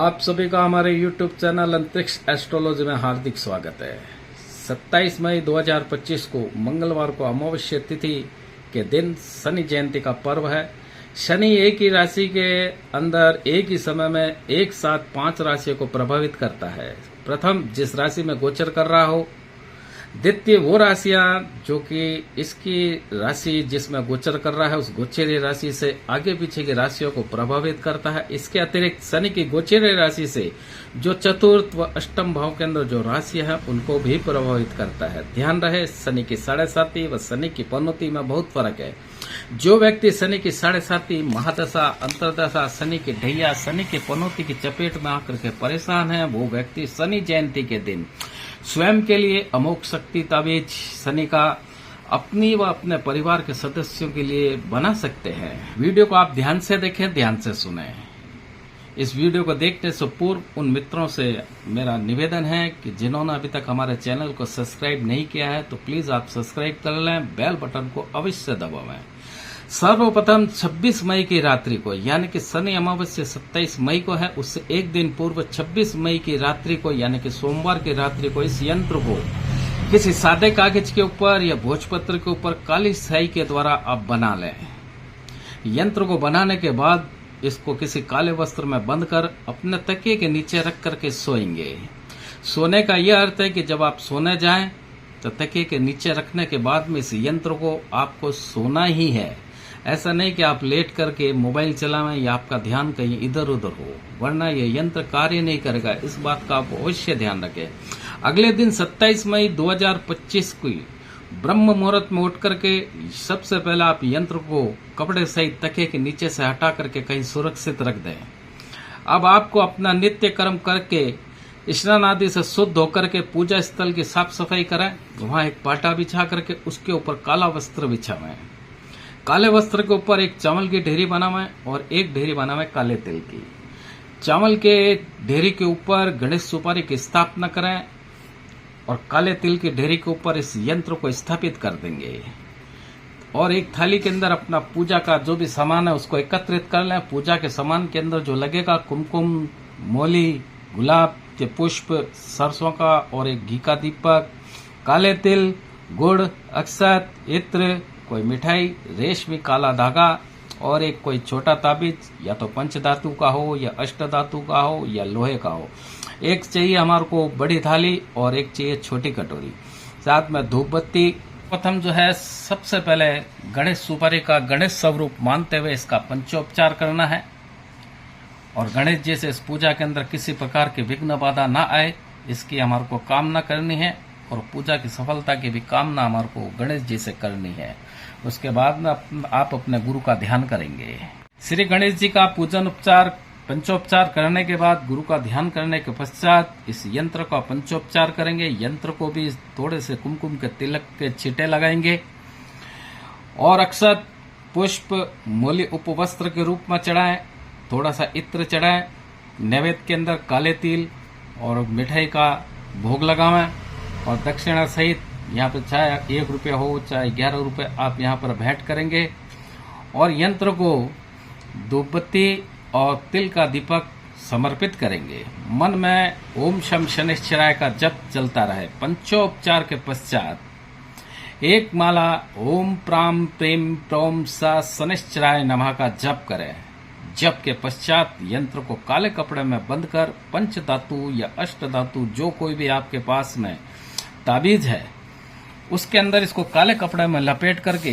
आप सभी का हमारे YouTube चैनल अंतरिक्ष एस्ट्रोलॉजी में हार्दिक स्वागत है। 27 मई 2025 को मंगलवार को अमावस्या तिथि के दिन शनि जयंती का पर्व है। शनि एक ही राशि के अंदर एक ही समय में एक साथ 5 राशियों को प्रभावित करता है। प्रथम जिस राशि में गोचर कर रहा हो, द्वितीय वो राशियां जो कि इसकी राशि जिसमें गोचर कर रहा है उस गोचरीय राशि से आगे पीछे की राशियों को प्रभावित करता है। इसके अतिरिक्त शनि की गोचरीय राशि से जो चतुर्थ व अष्टम भाव के अंदर जो राशियां हैं उनको भी प्रभावित करता है। ध्यान रहे, शनि की 7.5 व शनि की पनौती में बहुत फर्क है। जो व्यक्ति शनि की 7.5 महादशा, अंतरदशा, शनि की ढैया, शनि की पनौती की चपेट में आकर के परेशान है, वो व्यक्ति शनि जयंती के दिन स्वयं के लिए अमोघ शक्ति ताबीज शनि का अपनी व अपने परिवार के सदस्यों के लिए बना सकते हैं। वीडियो को आप ध्यान से देखें, ध्यान से सुनें। इस वीडियो को देखने से पूर्व उन मित्रों से मेरा निवेदन है कि जिन्होंने अभी तक हमारे चैनल को सब्सक्राइब नहीं किया है तो प्लीज आप सब्सक्राइब कर लें, बेल बटन को अवश्य दबावें। सर्वप्रथम 26 मई की रात्रि को यानी कि शनि अमावस्या 27 मई को है, उससे एक दिन पूर्व 26 मई की रात्रि को यानी कि सोमवार की रात्रि को इस यंत्र को किसी सादे कागज के ऊपर या भोजपत्र के ऊपर काली स्याही के द्वारा आप बना लें। यंत्र को बनाने के बाद इसको किसी काले वस्त्र में बंद कर अपने तकिए के नीचे रख करके सोएंगे। सोने का यह अर्थ है कि जब आप सोने जाएं तो तकिए के नीचे रखने के बाद में इस यंत्र को आपको सोना ही है। ऐसा नहीं कि आप लेट करके मोबाइल चलावें या आपका ध्यान कहीं इधर उधर हो, वरना यह यंत्र कार्य नहीं करेगा। इस बात का आप अवश्य ध्यान रखें। अगले दिन 27 मई 2025 को ब्रह्म मुहूर्त में उठ करके सबसे पहले आप यंत्र को कपड़े सहित तकिए के नीचे से हटा करके कहीं सुरक्षित रख दें। अब आपको अपना नित्य कर्म करके स्नान आदि से शुद्ध होकर के पूजा स्थल की साफ सफाई करें। वहां एक पाटा बिछा करके उसके ऊपर काला वस्त्र बिछावें। काले वस्त्र के ऊपर एक चावल की ढेरी बनावें और एक ढेरी बनावें काले तिल की। चावल के ढेरी के ऊपर गणेश सुपारी की स्थापना करें और काले तिल की ढेरी के ऊपर इस यंत्र को स्थापित कर देंगे और एक थाली के अंदर अपना पूजा का जो भी सामान है उसको एकत्रित कर लें। पूजा के सामान के अंदर जो लगेगा कुमकुम, मोली, गुलाब के पुष्प, सरसों का और एक घी का दीपक, काले तिल, गुड़, अक्षत, इत्र, कोई मिठाई, रेशमी काला धागा और एक कोई छोटा ताबीज या तो पंचधातु का हो या अष्टधातु का हो या लोहे का हो। एक चाहिए हमारे को बड़ी थाली और एक चाहिए छोटी कटोरी, साथ में धूप बत्ती। प्रथम जो है सबसे पहले गणेश सुपारी का गणेश स्वरूप मानते हुए इसका पंचोपचार करना है और गणेश जी से इस पूजा के अंदर किसी प्रकार की विघ्न बाधा ना आए इसकी हमारे को कामना करनी है और पूजा की सफलता की भी कामना हमारे को गणेश जी से करनी है। उसके बाद में आप अपने गुरु का ध्यान करेंगे। श्री गणेश जी का पूजन उपचार पंचोपचार करने के बाद गुरु का ध्यान करने के पश्चात इस यंत्र का पंचोपचार करेंगे। यंत्र को भी थोड़े से कुमकुम के तिलक के छींटे लगाएंगे और अक्षत, पुष्प, मूल्य उपवस्त्र के रूप में चढ़ाएं। थोड़ा सा इत्र चढ़ाएं। नैवेद्य के अंदर काले तिल और मिठाई का भोग लगावें और दक्षिणा सहित यहाँ पर चाहे 1 रुपया हो चाहे 11 रुपये आप यहाँ पर भेंट करेंगे और यंत्र को धूपबत्ती और तिल का दीपक समर्पित करेंगे। मन में ओम शम शनिश्चराय का जप चलता रहे। पंचोपचार के पश्चात एक माला ओम प्राम प्रेम प्रोम सा शनिश्चराय नमः का जप करें। जप के पश्चात यंत्र को काले कपड़े में बंद कर पंच धातु या अष्ट धातु जो कोई भी आपके पास में ताबीज है उसके अंदर इसको काले कपड़े में लपेट करके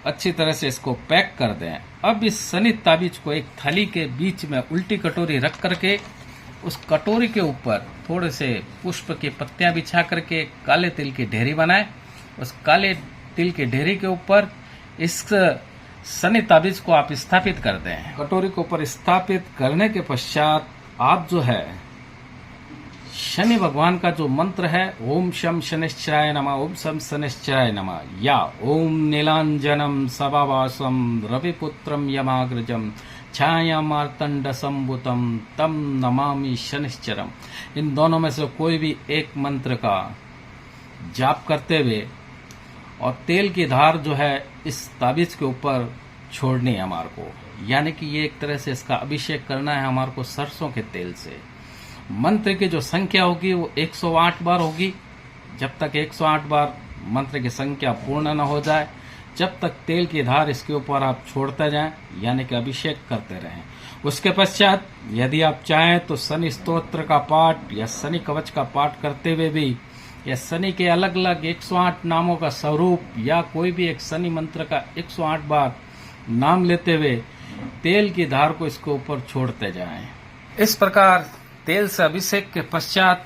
अच्छी तरह से इसको पैक कर दें। अब इस शनि ताबीज को एक थाली के बीच में उल्टी कटोरी रख करके उस कटोरी के ऊपर थोड़े से पुष्प की पत्तियां बिछा करके काले तिल की ढेरी बनाएं। उस काले तिल की ढेरी के ऊपर इस शनि ताबीज को आप स्थापित कर दें। कटोरी के ऊपर स्थापित करने के पश्चात आप जो है शनि भगवान का जो मंत्र है ओम शम शनिश्चराय नमः, ओम शम शनिश्चराय नमः या ओम नीलांजनम सभावासम रविपुत्रम यमाग्रजम छाया मार्तंड संभुतम तम नमामि शनिश्चरम, इन दोनों में से कोई भी एक मंत्र का जाप करते हुए और तेल की धार जो है इस ताबीज के ऊपर छोड़नी है हमारे को। यानी कि ये एक तरह से इसका अभिषेक करना है हमारे को सरसों के तेल से। मंत्र की जो संख्या होगी वो 108 बार होगी। जब तक 108 बार मंत्र की संख्या पूर्ण न हो जाए, जब तक तेल की धार इसके ऊपर आप छोड़ते जाएं, यानी कि अभिषेक करते रहें। उसके पश्चात यदि आप चाहें तो शनि स्तोत्र का पाठ या शनि कवच का पाठ करते हुए भी, या शनि के अलग अलग 108 नामों का स्वरूप या कोई भी एक शनि मंत्र का 108 बार नाम लेते हुए तेल की धार को इसके ऊपर छोड़ते जाएं। इस प्रकार तेल से अभिषेक के पश्चात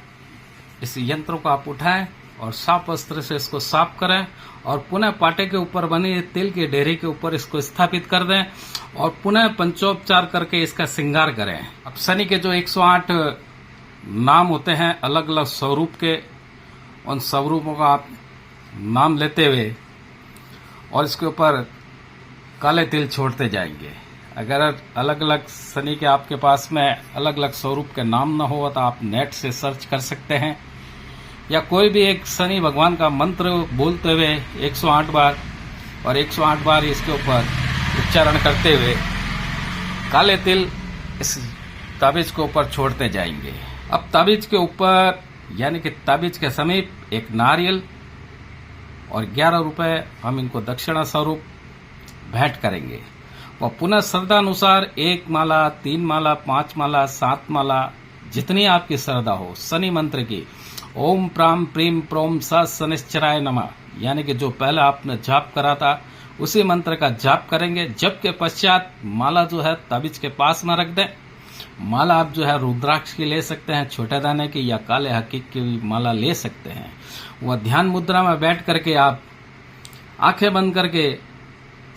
इस यंत्र को आप उठाएं और साफ वस्त्र से इसको साफ करें और पुनः पाटे के ऊपर बनी तेल की ढेरी के ऊपर इसको स्थापित कर दें और पुनः पंचोपचार करके इसका श्रृंगार करें। अब शनि के जो 108 नाम होते हैं अलग अलग स्वरूप के, उन स्वरूपों का आप नाम लेते हुए और इसके ऊपर काले तिल छोड़ते जाएंगे। अगर अलग अलग शनि के आपके पास में अलग अलग स्वरूप के नाम न हो तो आप नेट से सर्च कर सकते हैं, या कोई भी एक शनि भगवान का मंत्र बोलते हुए 108 बार और 108 बार इसके ऊपर उच्चारण करते हुए काले तिल इस ताबीज के ऊपर छोड़ते जाएंगे। अब ताबीज के ऊपर यानी कि ताबीज के समीप एक नारियल और 11 रुपए हम इनको दक्षिणा स्वरूप भेंट करेंगे। वह पुनः श्रद्धा अनुसार 1 माला, 3 माला, 5 माला, 7 माला, जितनी आपकी श्रद्धा हो शनि मंत्र की, ओम प्राम प्रीम प्रोम स शनिश्चराय नमः, यानी कि जो पहले आपने जाप करा था उसी मंत्र का जाप करेंगे। जप के पश्चात माला जो है ताबीज के पास में रख दें। माला आप जो है रुद्राक्ष की ले सकते हैं, छोटे दाने की, या काले हकीक की भी माला ले सकते हैं। वह ध्यान मुद्रा में बैठ करके आप आंखें बंद करके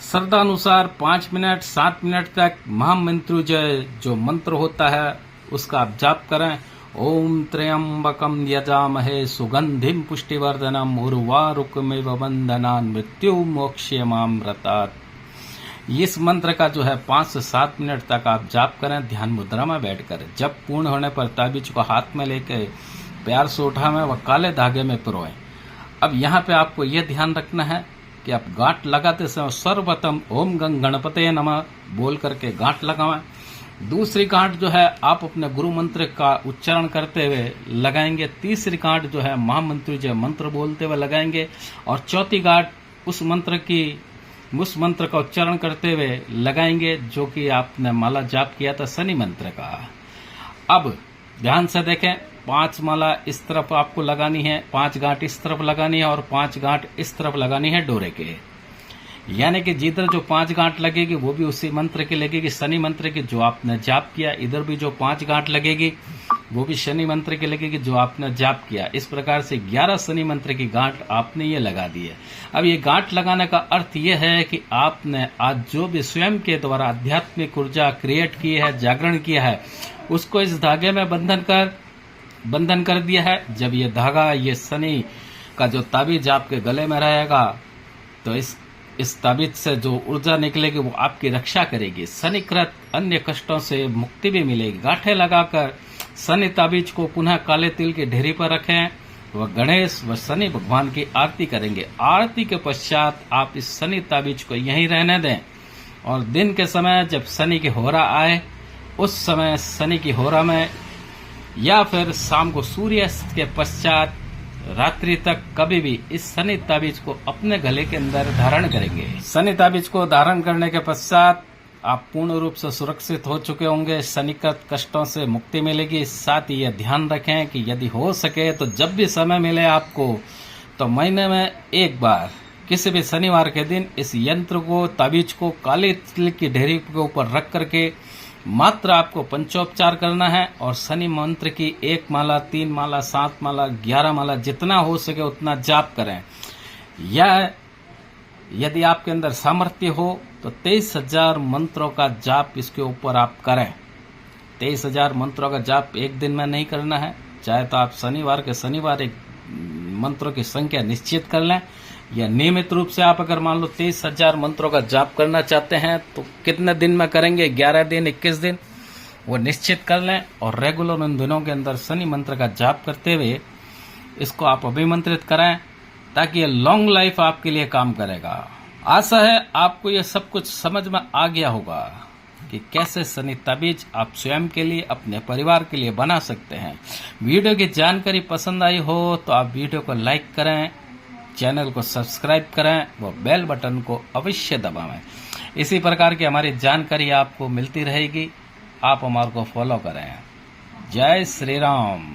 श्रद्धा अनुसार 5 मिनट 7 मिनट तक महामृत्युंजय जो मंत्र होता है उसका आप जाप करें। ओम त्र्यंबकम यजामहे सुगंधिम पुष्टिवर्धनम उर्वारुकमिव बंधनान् मृत्यु मोक्ष्यमामृतात्। इस मंत्र का जो है 5 से 7 मिनट तक आप जाप करें ध्यान मुद्रा में बैठकर। जब पूर्ण होने पर ताबीज को हाथ में लेकर प्यार से उठाएं व काले धागे में पिरोएं। अब यहाँ पे आपको यह ध्यान रखना है कि आप गांठ लगाते समय सर्वप्रथम ओम गणपते नमः बोल करके गांठ लगाएं। दूसरी गांठ जो है आप अपने गुरु मंत्र का उच्चारण करते हुए लगाएंगे। तीसरी गांठ जो है महामृत्युंजय मंत्र बोलते हुए लगाएंगे और चौथी गांठ उस मंत्र का उच्चारण करते हुए लगाएंगे जो कि आपने माला जाप किया था शनि मंत्र का। अब ध्यान से देखें, 5 माला इस तरफ आपको लगानी है, 5 गांठ इस तरफ लगानी है और 5 गांठ इस तरफ लगानी है डोरे के, यानी कि जिधर जो 5 गांठ लगेगी वो भी उसी मंत्र की लगेगी शनि मंत्र की जो आपने जाप किया। इधर भी जो 5 गांठ लगेगी वो भी शनि मंत्र की लगेगी जो आपने जाप किया। इस प्रकार से 11 शनि मंत्र की गांठ आपने ये लगा दी है। अब ये गांठ लगाने का अर्थ ये है कि आपने आज जो भी स्वयं के द्वारा आध्यात्मिक ऊर्जा क्रिएट की है, जागरण किया है, उसको इस धागे में बंधन कर दिया है। जब ये धागा, ये शनि का जो ताबीज आपके गले में रहेगा तो इस ताबीज से जो ऊर्जा निकलेगी वो आपकी रक्षा करेगी। शनिकृत अन्य कष्टों से मुक्ति भी मिलेगी। गांठें लगाकर शनि ताबीज को पुनः काले तिल की ढेरी पर रखें व गणेश व शनि भगवान की आरती करेंगे। आरती के पश्चात आप इस शनि ताबीज को यहीं रहने दें और दिन के समय जब शनि की होरा आए उस समय शनि की होरा में या फिर शाम को सूर्यास्त के पश्चात रात्रि तक कभी भी इस शनि ताबीज को अपने गले के अंदर धारण करेंगे। शनि ताबीज को धारण करने के पश्चात आप पूर्ण रूप से सुरक्षित हो चुके होंगे, शनिकृत कष्टों से मुक्ति मिलेगी। साथ ही यह ध्यान रखें कि यदि हो सके तो जब भी समय मिले आपको तो महीने में एक बार किसी भी शनिवार के दिन इस यंत्र को, ताबीज को काले तिल की ढेरी के ऊपर रख करके मात्र आपको पंचोपचार करना है और शनि मंत्र की 1 माला, 3 माला, 7 माला, 11 माला जितना हो सके उतना जाप करें। या यदि आपके अंदर सामर्थ्य हो तो 23,000 मंत्रों का जाप इसके ऊपर आप करें। 23,000 मंत्रों का जाप एक दिन में नहीं करना है। चाहे तो आप शनिवार के शनिवार एक मंत्रों की संख्या निश्चित कर लें, या नियमित रूप से आप अगर मान लो 23,000 मंत्रों का जाप करना चाहते हैं तो कितने दिन में करेंगे, 11 दिन, 21 दिन, वो निश्चित कर लें और रेगुलर उन दिनों के अंदर शनि मंत्र का जाप करते हुए इसको आप अभिमंत्रित कराएं ताकि ये लॉन्ग लाइफ आपके लिए काम करेगा। आशा है आपको ये सब कुछ समझ में आ गया होगा। कि कैसे शनि ताबीज आप स्वयं के लिए, अपने परिवार के लिए बना सकते हैं। वीडियो की जानकारी पसंद आई हो तो आप वीडियो को लाइक करें, चैनल को सब्सक्राइब करें, वो बेल बटन को अवश्य दबाएं। इसी प्रकार की हमारी जानकारी आपको मिलती रहेगी, आप हमारे को फॉलो करें। जय श्री राम।